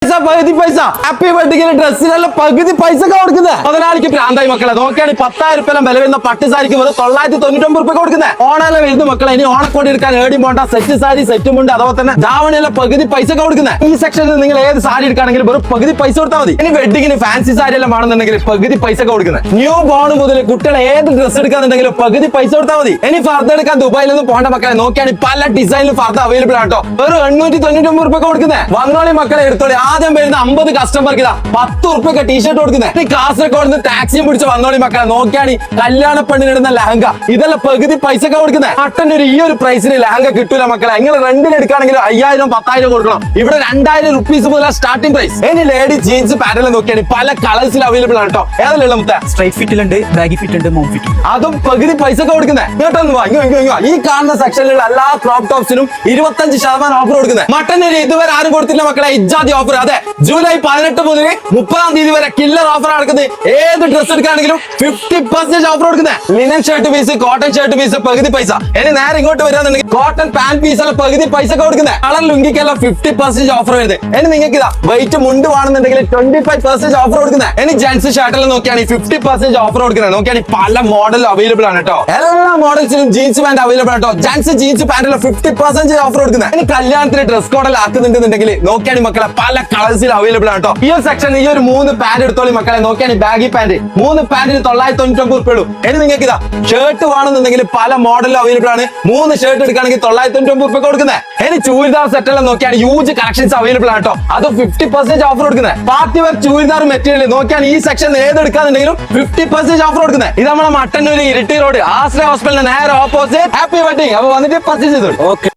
പകുതി പൈസ ഹാപ്പി വെഡിങ്ങിന് ഡ്രസ്സിനുള്ള പകുതി പൈസ കൊടുക്കുന്നത് മുതലാളിക്ക് പ്രാന്തായി മക്കളെ. നോക്കിയാണ് 10,000 രൂപ വില വരുന്ന പട്ട് സാരിക്ക് വെറും 999 രൂപ കൊടുക്കുന്നത്. ഓണാല വരുന്ന മക്കളെ ഇനി ഓണക്കോടി എടുക്കാൻ ഏടി പോണ്ട സെറ്റ് സാരി സെറ്റും ഉണ്ട്. അതുപോലെ തന്നെ ധാവണിയുള്ള പകുതി പൈസ കൊടുക്കുന്നത്. ഈ സെക്ഷനിൽ നിങ്ങൾ ഏത് സാരി എടുക്കുകയാണെങ്കിലും വെറും പകുതി പൈസ കൊടുത്താൽ മതി. ഇനി വെഡിങ്ങിന് ഫാൻസി സാരി എല്ലാം ആണെന്നുണ്ടെങ്കിൽ പകുതി പൈസ കൊടുക്കുന്നത്. ന്യൂ ബോൺ മുതൽ കുട്ടികളെ ഏത് ഡ്രസ് എടുക്കാന്നുണ്ടെങ്കിലും പകുതി പൈസ കൊടുത്താൽ മതി. ഇനി ഫർദർ എടുക്കാൻ ദുബായിലൊന്നും പോകേണ്ട മക്കളെ. നോക്കിയാണ് പല ഡിസൈനിലും ഫർദർ അവൈലബിൾ ആട്ടോ. വെറും 899 രൂപ കൊടുക്കുന്നത്. വന്നോളി മക്കളെ എടുത്തോളി. ആദ്യം വരുന്ന 50 കസ്റ്റമർക്ക് 10 രൂപ ടീഷർട്ട് കൊടുക്കുന്നത്. കാസർഗോഡ് ടാക്സിയും പിടിച്ച് വന്നോളി മക്കളെ. നോക്കിയാണ് കല്യാണ പെണ്ണിനിടുന്ന ലഹങ്ക ഇതെല്ലാം പകുതി പൈസ കൊടുക്കുന്നത്. മട്ടന്റെ ഈ ഒരു പ്രൈസിന് ലഹങ്ക കിട്ടൂല മക്കളെ. നിങ്ങൾ റെന്റിന് എടുക്കുകയാണെങ്കിൽ 5000 10,000 കൊടുക്കണം. ഇവിടെ 2000 റുപ്പീസ് മുതൽ സ്റ്റാർട്ടിംഗ് പ്രൈസ്. ഇനി ലേഡി ജീൻസ് പാന്റെല്ലാം നോക്കിയാണ് പല കളേഴ്സിൽ അവൈലബിൾ ആണ് കേട്ടോ. ഏതെല്ലാം മുത്ത സ്ട്രൈറ്റ് ഫിറ്റിലുണ്ട്, ബാഗി ഫിറ്റ് ഉണ്ട്, മോം ഫിറ്റ്. അതും പകുതി പൈസ കൊടുക്കുന്നത്. ഈ കാണുന്ന സെക്ഷനിലുള്ള എല്ലാ ക്രോപ്പ് ടോപ്സിനും 25% ഓഫർ കൊടുക്കുന്നത്. മട്ടന്റെ ഇതുവരെ ആരും കൊടുത്തില്ല മക്കളെ. ഇജാതി ഓഫർ. അതെ, ജൂലൈ 18 മുതൽ 30-ാം തീയതി വരെ കില്ലർ ഓഫർ നടക്കുന്നത്. ഏത് ഡ്രസ് എടുക്കുകയാണെങ്കിലും 50% ഓഫർ കൊടുക്കുന്നത്. Linen shirt piece, cotton shirt piece പകുതി പൈസ. ഇനി നേരെ ഇങ്ങോട്ട് വരാന്നുണ്ടെങ്കിൽ കോട്ടൺ പാന്റ് പീസ് എല്ലാം പകുതി പൈസ കൊടുക്കുന്നത്. കളർ ലുങ്കിക്കെല്ലാം 50% ഓഫർ വരുന്നത്. ഇനി നിങ്ങൾക്ക് ഇതാ വൈറ്റ് മുണ്ട് വേണമെന്നുണ്ടെങ്കിൽ 25% ഓഫർ കൊടുക്കുന്നത്. ഇനി ജെൻസ് ഷർട്ട് എല്ലാം നോക്കിയാണ് 50% ഓഫർ കൊടുക്കുന്നത്. നോക്കിയാണ് പല മോഡൽ അവൈലബിൾ ആണ് കേട്ടോ. എല്ലാ മോഡൽസിലും ജീൻസ് പാന്റ് അവൈലബിൾ ആണ് കേട്ടോ. ജെൻസ് ജീൻസ് പാന്റിൽ 50% ഓഫർ കൊടുക്കുന്നത്. ഇനി കല്യാണത്തിന് ഡ്രസ് കോഡെല്ലാം ആക്കുന്നുണ്ടെന്നുണ്ടെങ്കിൽ നോക്കിയാണ് മക്കളെ പല കളേഴ്സിൽ അവൈലബിൾ ആണ് കേട്ടോ. ഈ ഒരു സെക്ഷൻ ഈ ഒരു 3 പാന്റ് എടുത്തോളി മക്കളെ. നോക്കിയാണ് ബാഗി പാന്റ് 3 പാന്റിന് 999 രൂപ ഉള്ളൂ. ഇനി നിങ്ങൾക്ക് ഇതാ ഷർട്ട് വേണമെന്നുണ്ടെങ്കിൽ പല മോഡലും അവൈലബിൾ ആണ്. 3 ഷർട്ട് എടുക്കുകയാണെങ്കിൽ 999 രൂപ കൊടുക്കുന്നത്. ഇനി ചൂരിദാർ സെറ്റ് എല്ലാം നോക്കിയാണ് യൂജ് കളക്ഷൻസ് അവൈലബിൾ ആണ് കേട്ടോ. അത് 50% ഓഫർ കൊടുക്കുന്നത്. പാർട്ടി വെയർ ചൂരിദാർ മെറ്റീരിയൽ നോക്കിയാണ് ഈ സെക്ഷൻ ഏത് എടുക്കാന്നുണ്ടെങ്കിലും 50% ഓഫർ കൊടുക്കുന്നത്. ഇത് നമ്മളെ മട്ടന്നൂർ ഇരിട്ടി റോഡ് ആശ്രയ ഹോസ്പിറ്റലിന് നേരെ ഓപ്പോസിറ്റ് ഹാപ്പി വെഡിങ്. അപ്പൊ വന്നിട്ട് പർച്ചേസ് ചെയ്തോളൂ. ഓക്കെ.